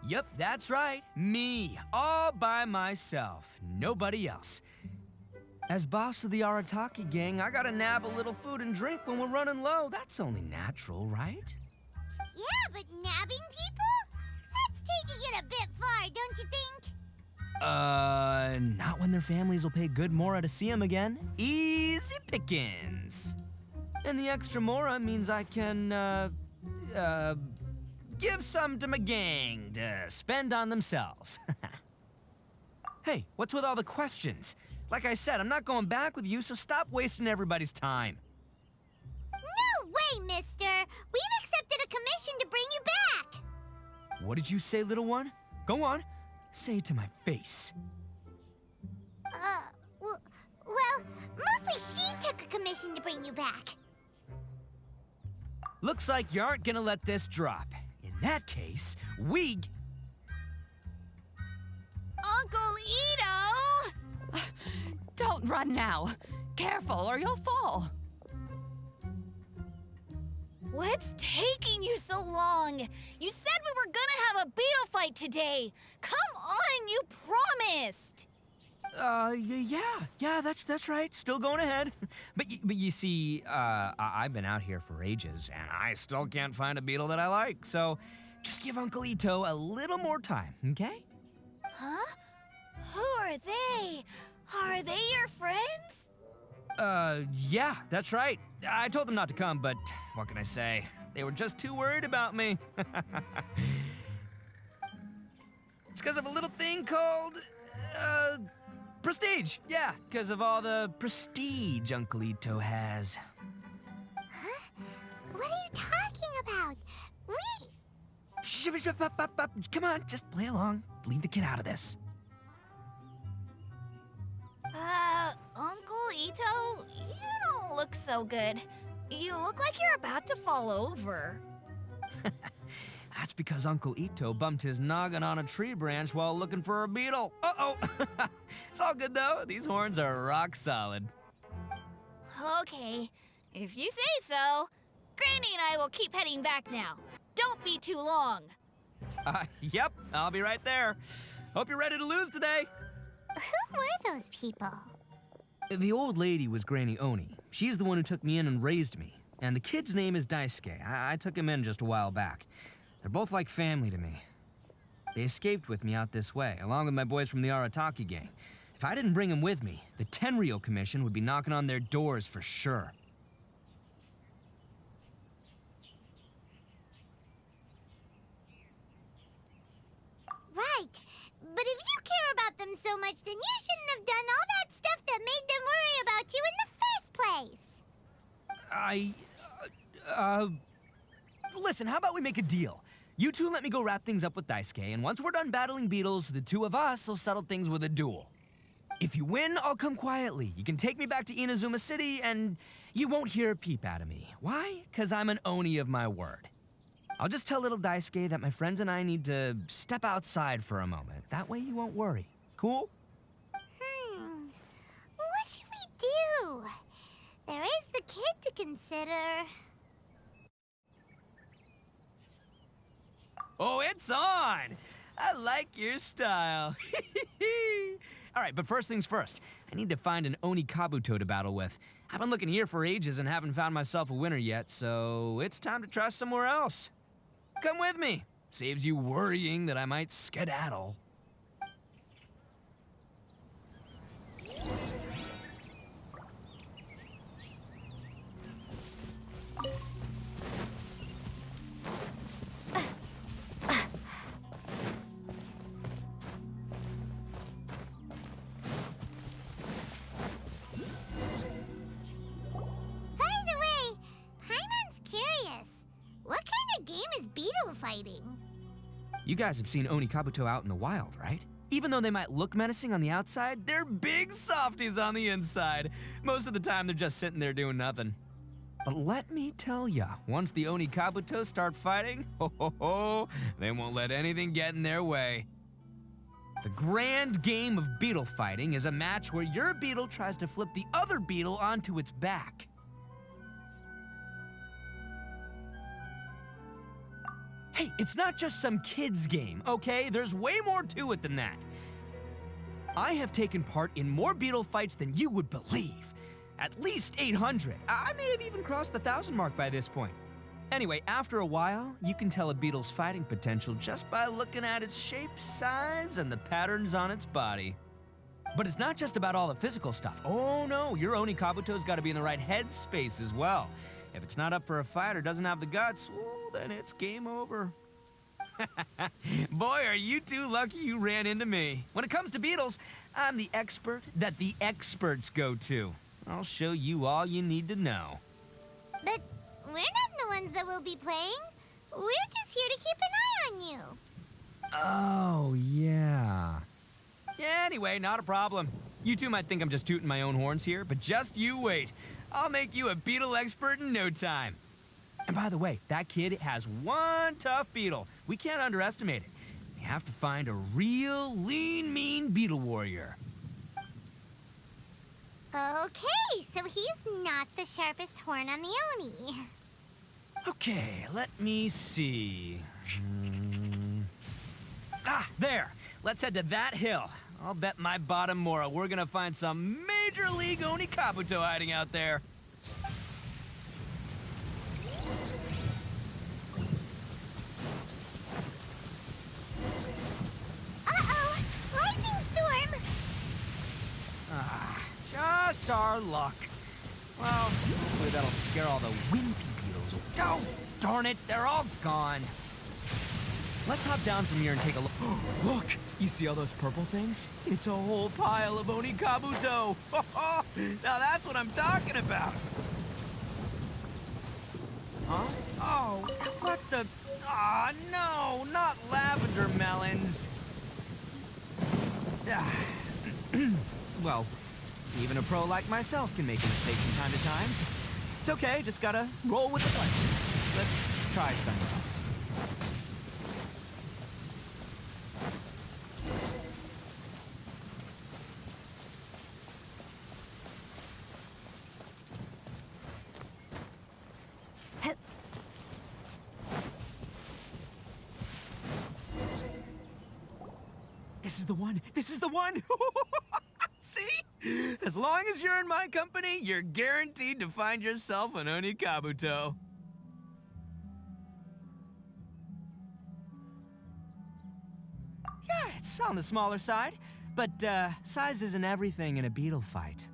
Yep, that's right. Me, all by myself. Nobody else. As boss of the Arataki gang, I gotta nab a little food and drink when we're running low. That's only natural, right? Yeah, but nabbing people? That's taking it a bit far, don't you think? Not when their families will pay good mora to see them again. Easy pickings. And the extra mora means I can, give some to my gang to spend on themselves. Hey, what's with all the questions? Like I said, I'm not going back with you, so stop wasting everybody's time. No way, mister! We've accepted a commission to bring you back! What did you say, little one? Go on, say it to my face. Well, mostly she took a commission to bring you back. Looks like you aren't gonna let this drop. In that case, Uncle Ito! Don't run now. Careful or you'll fall. What's taking you so long? You said we were gonna have a beetle fight today. Come on, you promised. Yeah, that's right. Still going ahead. But you see, I've been out here for ages, and I still can't find a beetle that I like. So, just give Uncle Ito a little more time, okay? Huh? Who are they? Are they your friends? Yeah, that's right. I told them not to come, but what can I say? They were just too worried about me. It's because of a little thing called, prestige. Yeah, because of all the prestige Uncle Ito has. Huh? What are you talking about? Come on, just play along. Leave the kid out of this. Uncle Ito, you don't look so good. You look like you're about to fall over. That's because Uncle Ito bumped his noggin on a tree branch while looking for a beetle. Uh-oh! It's all good, though. These horns are rock solid. Okay, if you say so. Granny and I will keep heading back now. Don't be too long. Yep, I'll be right there. Hope you're ready to lose today. Who were those people? The old lady was Granny Oni. She's the one who took me in and raised me. And the kid's name is Daisuke. I took him in just a while back. They're both like family to me. They escaped with me out this way, along with my boys from the Arataki gang. If I didn't bring them with me, the Tenryou Commission would be knocking on their doors for sure. Right. But if you care about them so much, then you shouldn't have done all that stuff that made them worry about you in the first place. Listen, how about we make a deal? You two let me go wrap things up with Daisuke, and once we're done battling beetles, the two of us will settle things with a duel. If you win, I'll come quietly. You can take me back to Inazuma City, and you won't hear a peep out of me. Why? 'Cause I'm an Oni of my word. I'll just tell little Daisuke that my friends and I need to step outside for a moment. That way you won't worry. Cool? What should we do? There is the kid to consider. Oh, it's on! I like your style. All right, but first things first. I need to find an Oni Kabuto to battle with. I've been looking here for ages and haven't found myself a winner yet, so it's time to try somewhere else. Come with me. Saves you worrying that I might skedaddle. Fighting. You guys have seen Oni Kabuto out in the wild, right? Even though they might look menacing on the outside, they're big softies on the inside. Most of the time, they're just sitting there doing nothing. But let me tell ya, once the Oni Kabuto start fighting, they won't let anything get in their way. The grand game of beetle fighting is a match where your beetle tries to flip the other beetle onto its back. Hey, it's not just some kid's game, okay? There's way more to it than that. I have taken part in more beetle fights than you would believe. At least 800. I may have even crossed the 1,000 mark by this point. Anyway, after a while, you can tell a beetle's fighting potential just by looking at its shape, size, and the patterns on its body. But it's not just about all the physical stuff. Oh no, your Oni Kabuto's gotta be in the right headspace as well. If it's not up for a fight or doesn't have the guts, well, then it's game over. Boy, are you two lucky you ran into me. When it comes to beetles, I'm the expert that the experts go to. I'll show you all you need to know. But we're not the ones that will be playing. We're just here to keep an eye on you. Oh, yeah. Yeah, anyway, not a problem. You two might think I'm just tooting my own horns here, but just you wait. I'll make you a beetle expert in no time. And by the way, that kid has one tough beetle. We can't underestimate it. We have to find a real lean, mean beetle warrior. Okay, so he's not the sharpest horn on the Oni. Okay, let me see. There. Let's head to that hill. I'll bet my bottom Mora we're gonna find some major league Oni Kabuto hiding out there. Uh-oh! Lightning storm! Just our luck. Well, hopefully that'll scare all the wimpy beetles. Oh, darn it, they're all gone. Let's hop down from here and take a look. Look, you see all those purple things? It's a whole pile of Oni Kabuto. Now that's what I'm talking about. Huh? Oh, what the? Ah, no, not lavender melons. Well, even a pro like myself can make a mistake from time to time. It's okay, just gotta roll with the punches. Let's try somewhere else. This is the one! This is the one! See? As long as you're in my company, you're guaranteed to find yourself an Oni Kabuto. Yeah, it's on the smaller side, but size isn't everything in a beetle fight.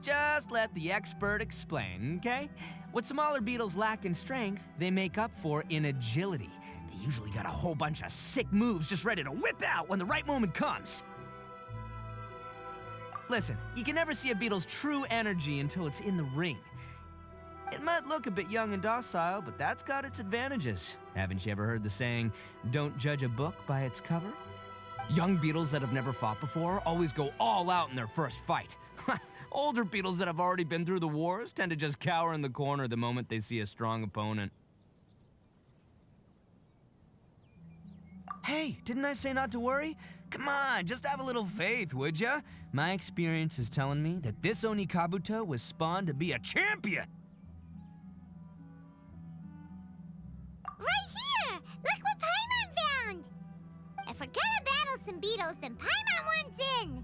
Just let the expert explain, okay? What smaller beetles lack in strength, they make up for in agility. They usually got a whole bunch of sick moves just ready to whip out when the right moment comes. Listen, you can never see a beetle's true energy until it's in the ring. It might look a bit young and docile, but that's got its advantages. Haven't you ever heard the saying, don't judge a book by its cover? Young beetles that have never fought before always go all out in their first fight. Older beetles that have already been through the wars tend to just cower in the corner the moment they see a strong opponent. Hey, didn't I say not to worry? Come on, just have a little faith, would ya? My experience is telling me that this Oni Kabuto was spawned to be a champion. Right here! Look what Paimon found! If we're gonna battle some beetles, then Paimon wants in!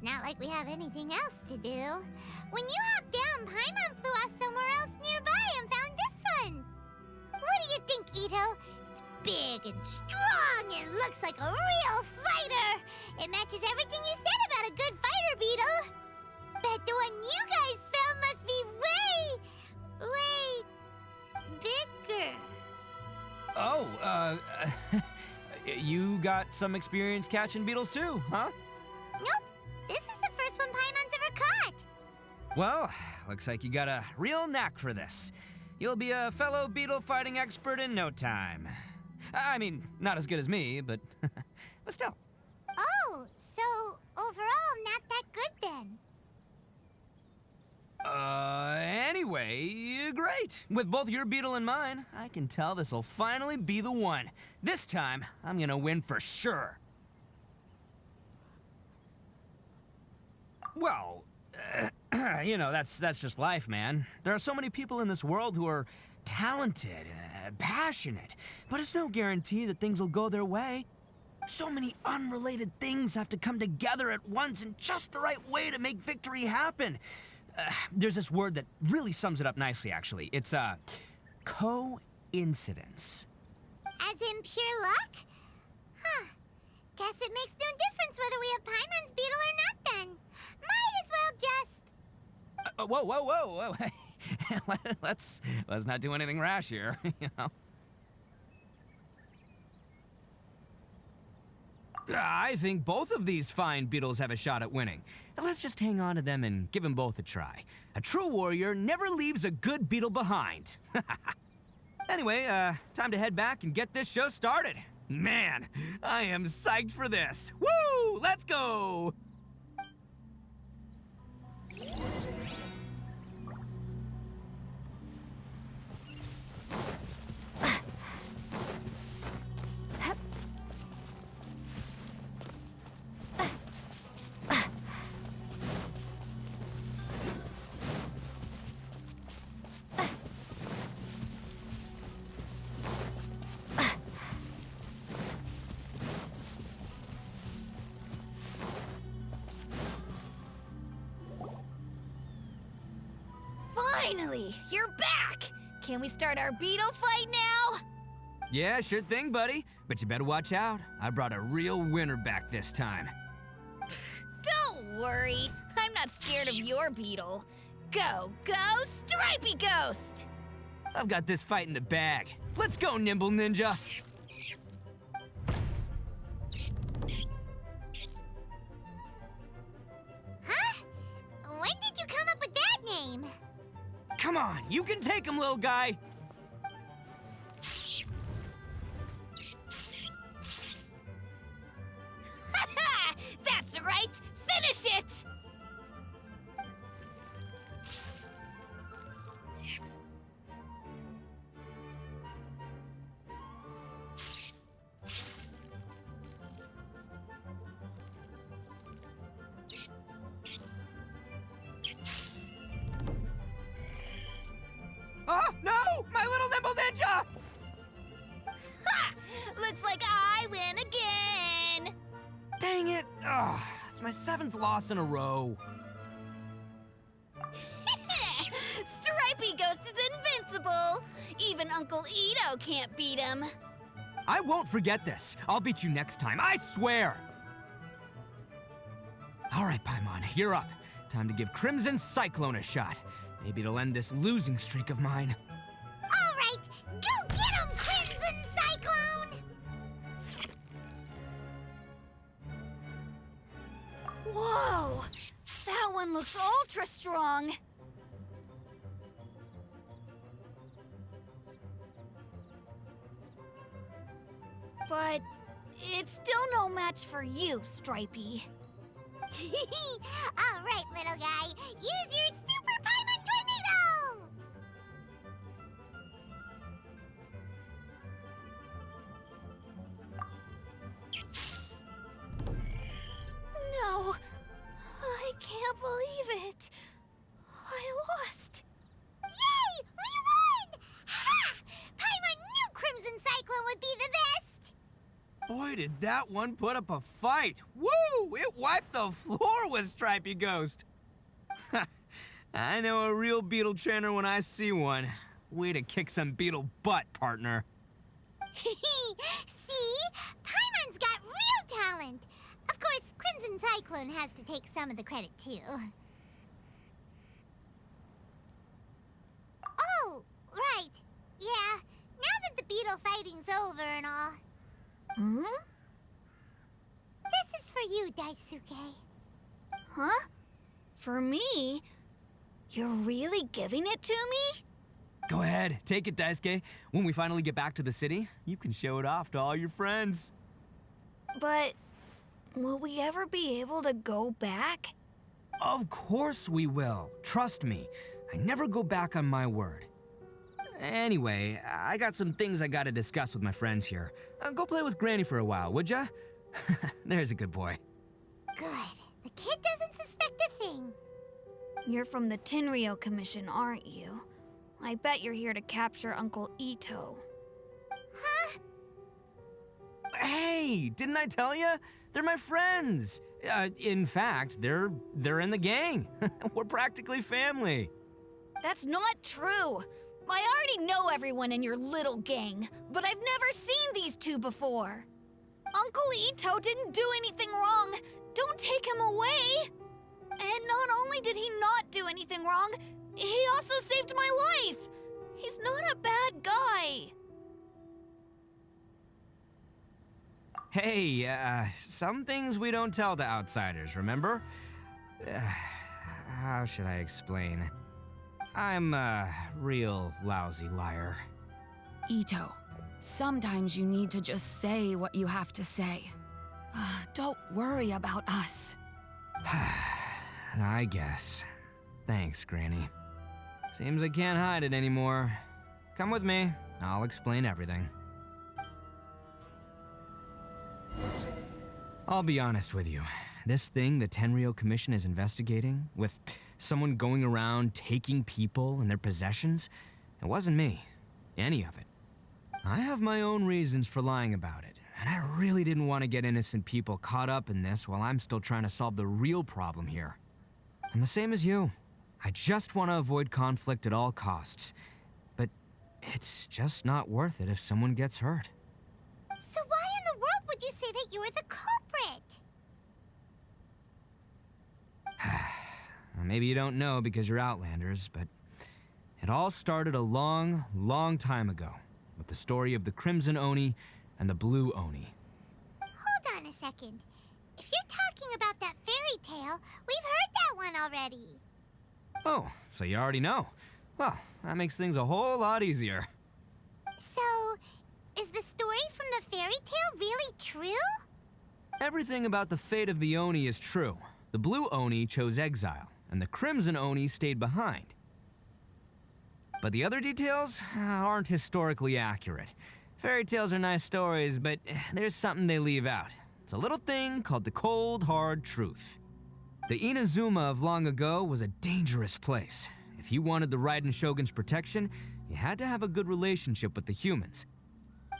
It's not like we have anything else to do. When you hopped down, Paimon flew off somewhere else nearby and found this one! What do you think, Ito? It's big and strong and looks like a real fighter! It matches everything you said about a good fighter beetle! Bet the one you guys found must be way bigger. Oh, you got some experience catching beetles too, huh? Nope. This is the first one Paimon's ever caught. Well, looks like you got a real knack for this. You'll be a fellow beetle fighting expert in no time. I mean, not as good as me, but but still. Oh, so overall not that good then. Anyway, great. With both your beetle and mine, I can tell this'll finally be the one. This time, I'm gonna win for sure. Well, You know, that's just life, man. There are so many people in this world who are talented, passionate, but it's no guarantee that things will go their way. So many unrelated things have to come together at once in just the right way to make victory happen. There's this word that really sums it up nicely, actually. It's, coincidence. As in pure luck? Huh. Guess it makes no difference whether we have Paimon's beetle or not then. Might as well just... Whoa. let's not do anything rash here, you know? I think both of these fine beetles have a shot at winning. Let's just hang on to them and give them both a try. A true warrior never leaves a good beetle behind. Anyway, time to head back and get this show started. Man, I am psyched for this. Woo! Let's go! Finally, you're back! Can we start our beetle fight now? Yeah, sure thing, buddy. But you better watch out. I brought a real winner back this time. Don't worry, I'm not scared of your beetle. Go, Stripey Ghost! I've got this fight in the bag. Let's go, Nimble Ninja! Huh? When did you come up with that name? Come on, you can take him, little guy! That's right! Finish it! Oh, no! My little Nimble Ninja! Ha! Looks like I win again! Dang it! Ugh, it's my 7th loss in a row. Stripey Ghost is invincible! Even Uncle Ito can't beat him. I won't forget this. I'll beat you next time, I swear! All right, Paimon, you're up. Time to give Crimson Cyclone a shot. Maybe it'll end this losing streak of mine. All right, go get him, Crimson Cyclone! Whoa! That one looks ultra strong! But it's still no match for you, Stripey. All right, little guy, use your Super Paimon Tornado! No, I can't believe it. I lost. Yay! We won! Ha! Paimon knew Crimson Cyclone would be the best! Boy, did that one put up a fight. Woo! It wiped the floor with Stripey Ghost. I know a real beetle trainer when I see one. Way to kick some beetle butt, partner. See? Paimon's got real talent. Of course, Crimson Cyclone has to take some of the credit, too. Oh, right. Yeah, now that the beetle fighting's over and all, Hmm? this is for you, Daisuke. Huh? For me? You're really giving it to me? Go ahead, take it, Daisuke. When we finally get back to the city, you can show it off to all your friends. But will we ever be able to go back? Of course we will. Trust me. I never go back on my word. Anyway, I got some things I gotta discuss with my friends here. Go play with Granny for a while, would ya? There's a good boy. Good. The kid doesn't suspect a thing. You're from the Tenryo Commission, aren't you? I bet you're here to capture Uncle Ito. Huh? Hey, didn't I tell you? They're my friends. In fact, they're in the gang. We're practically family. That's not true. I already know everyone in your little gang, but I've never seen these two before. Uncle Ito didn't do anything wrong. Don't take him away. And not only did he not do anything wrong, he also saved my life. He's not a bad guy. Hey, some things we don't tell to outsiders, remember? How should I explain? I'm a real lousy liar. Ito, sometimes you need to just say what you have to say. Don't worry about us. I guess. Thanks, Granny. Seems I can't hide it anymore. Come with me. I'll explain everything. I'll be honest with you. This thing the Tenryo Commission is investigating, with someone going around taking people and their possessions, it wasn't me. Any of it. I have my own reasons for lying about it, and I really didn't want to get innocent people caught up in this while I'm still trying to solve the real problem here. I'm the same as you. I just want to avoid conflict at all costs. But it's just not worth it if someone gets hurt. So why in the world would you say that you were the culprit? Maybe you don't know because you're Outlanders, but it all started a long, long time ago with the story of the Crimson Oni and the Blue Oni. Hold on a second. If you're talking about that fairy tale, we've heard that one already. Oh, so you already know. Well, that makes things a whole lot easier. So, is the story from the fairy tale really true? Everything about the fate of the Oni is true. The Blue Oni chose exile, and the Crimson Oni stayed behind. But the other details aren't historically accurate. Fairy tales are nice stories, but there's something they leave out. It's a little thing called the cold, hard truth. The Inazuma of long ago was a dangerous place. If you wanted the Raiden Shogun's protection, you had to have a good relationship with the humans.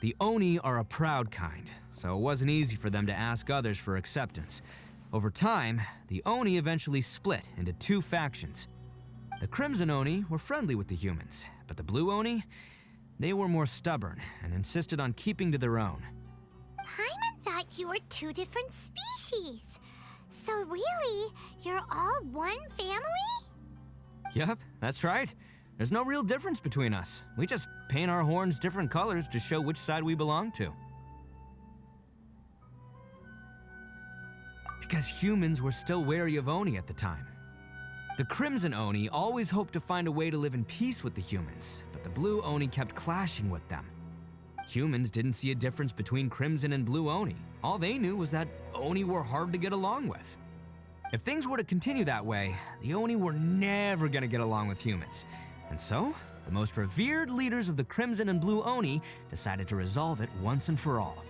The Oni are a proud kind, so it wasn't easy for them to ask others for acceptance. Over time, the Oni eventually split into two factions. The Crimson Oni were friendly with the humans, but the Blue Oni, they were more stubborn and insisted on keeping to their own. Paimon thought you were two different species. So really, you're all one family? Yep, that's right. There's no real difference between us. We just paint our horns different colors to show which side we belong to. Because humans were still wary of Oni at the time. The Crimson Oni always hoped to find a way to live in peace with the humans, but the Blue Oni kept clashing with them. Humans didn't see a difference between Crimson and Blue Oni. All they knew was that Oni were hard to get along with. If things were to continue that way, the Oni were never gonna get along with humans. And so, the most revered leaders of the Crimson and Blue Oni decided to resolve it once and for all.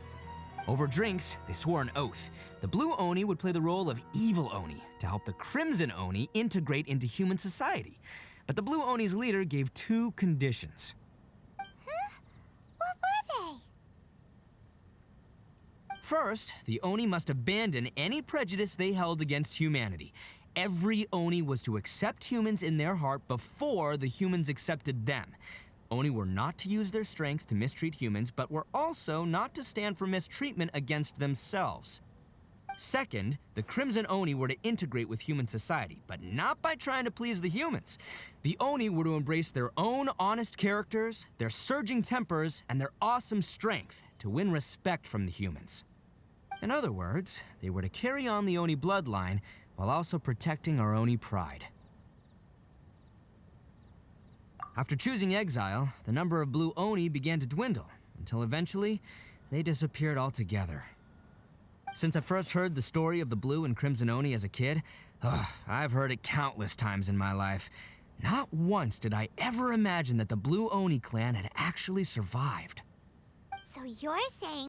Over drinks, they swore an oath. The Blue Oni would play the role of evil Oni to help the Crimson Oni integrate into human society. But the Blue Oni's leader gave two conditions. Huh? What were they? First, the Oni must abandon any prejudice they held against humanity. Every Oni was to accept humans in their heart before the humans accepted them. Oni were not to use their strength to mistreat humans, but were also not to stand for mistreatment against themselves. Second, the Crimson Oni were to integrate with human society, but not by trying to please the humans. The Oni were to embrace their own honest characters, their surging tempers, and their awesome strength to win respect from the humans. In other words, they were to carry on the Oni bloodline while also protecting our Oni pride. After choosing exile, the number of Blue Oni began to dwindle, until eventually, they disappeared altogether. Since I first heard the story of the Blue and Crimson Oni as a kid, I've heard it countless times in my life. Not once did I ever imagine that the Blue Oni clan had actually survived. So you're saying